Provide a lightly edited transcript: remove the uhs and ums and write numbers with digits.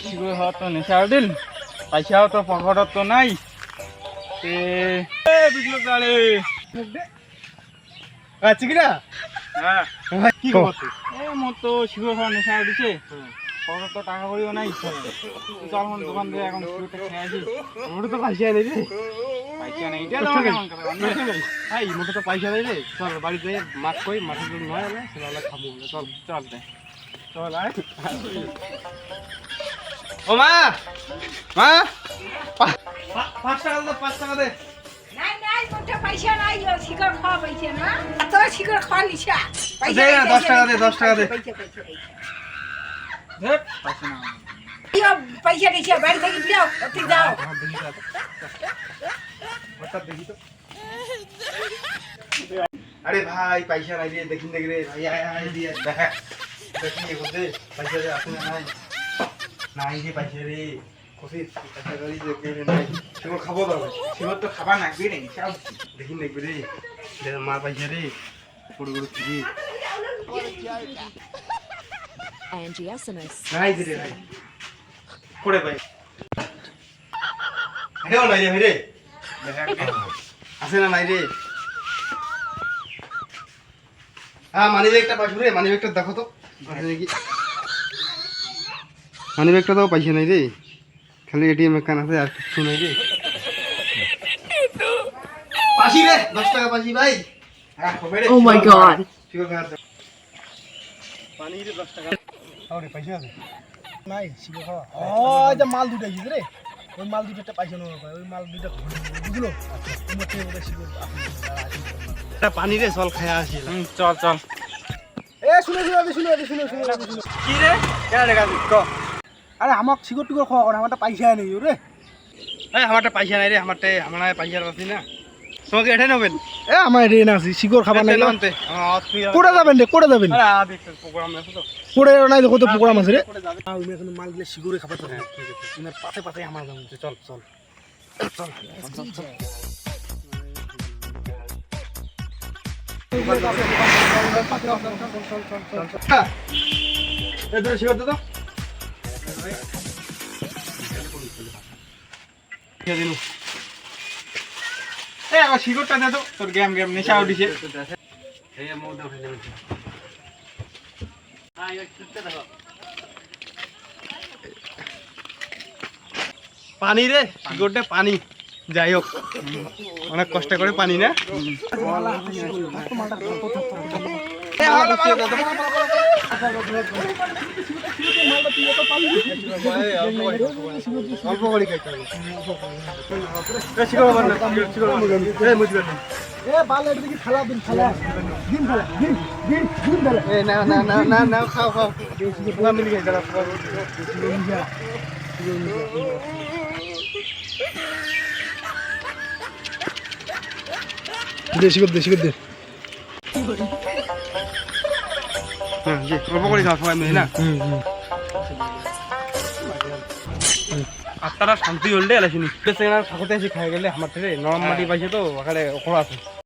শিগৰ হওয়া তো নেশার দিন পয়সাও তো পকেটত তো নাই বিজলক গাড়ি আচ্ছা কিনা হ্যাঁ কি খবর তুই মোর তো শিগর হওয়া নেশা দিছে পকেট তো টাকা করিও নাই চল মন দোকান দিয়ে এখন শিগরটা খেয়ে আসি মোটা তো পয়সা নেই রে পয়সা নেই এটা তো কেমন করে ভাই মোটা তো পয়সা নেই রে চল বাড়িতে মাছ কই মাছের জন্য নয় হলে সেটা খাবো চল চল দে চল আয় ও মা মা 5 টাকা দে 5 টাকা দে নাই নাই মোটা পয়সা নাই ও শিকড় খাওয়া পয়সা না তো শিকড় খাওয়া নিছা দে না 10 টাকা দে 10 টাকা দে ধর পয়সা না ইয়া পয়সা দিছে বাড়ি থেকে দিও তুই যাও ওটা দেখি তো আরে ভাই পয়সা নাই রে দেখিন দেখ রে ভাই আয় আয় দিয়ে দেখ দেখি এগোতে পয়সা রে আপনি নাই নাই রে পয়সা রে খুশি পয়সা গাড়ি দেখে রে নাই সেগুলো খাবো দাও শিগর তো খাবার নাকবি রে সব দেখিন দেখবি রে দে মা পয়সা রে পুরো পুরো ফ্রি Angie SMS. নাই রে ভাই পড়ে ভাই হেও নাই রে ভাই রে আছে না নাই রে হ্যাঁ মানি ব্যাগটা পাইছো রে মানি ব্যাগটা দেখো তো আছে নাকি মানি ব্যাগটা তো পয়সা নাই রে খালি এটিএম কান আছে আর কিছু নাই রে পাশি রে 10 টাকা পাশি ভাই হ্যাঁ হবে রে Oh my god. ঠিক আছে পানি রে 10 টাকা আরে পয়সা আছে নাই শিখো খাওয়া ও এই যে মাল দুটো গিয়ে রে ওই মাল দুটোটা পয়সা নেওয়া হয় ওই মাল দুটো বুঝলো তোমার থেকে ওটা শিখো এটা পানি রে জল খায়া আসি চল চল এ শুনো কি রে কেন রে গাবি ক আরে আমাক শিকড় টুকর খাওয়া করে আমারটা পয়সা নেই রে এই আমারটা পয়সা নাই রে আমারটা আমার পয়সা আছে না তোমাকে এটাই নেবেন এ আমার রে না আছে শিকড় খাবার নাই লন্তে কোড়া যাবেন রে কোড়া যাবেন আরে আ দেখ প্রোগ্রাম আছে তো কোড়া নাই দেখো তো প্রোগ্রাম আছে রে আমি এখন মাল গুলো শিকড়ে খাবার থাকে ঠিক আছে ইনার পাশে পাশে আমার যাবো চল চল এদের শিকড় দে তো দিনু এই আমার শিগরটা দে তো তোর গেম নেশা উঠিছে পানি রে শিকড়টা পানি যাই হোক অনেক কষ্ট করে পানি না অল্প করে খাইতে হবে শিকড় বানা শিকড় এই মুজবে এ বালে এটা কি খেলা দিন খেলা দিন খেলা দিন খেলা এ না না না না না খাও খাও না মিল গেছে দাদা দেশি কর দে হ্যাঁ জি অল্প করে খাও সবাই মিলে না আত্মারা শান্তি হলে এলাইছিনি ঠাকুরতে এসে খাই গেলে আমার থেকে নরম মাটি পাইছে তো ওখানে ওখড়া আছে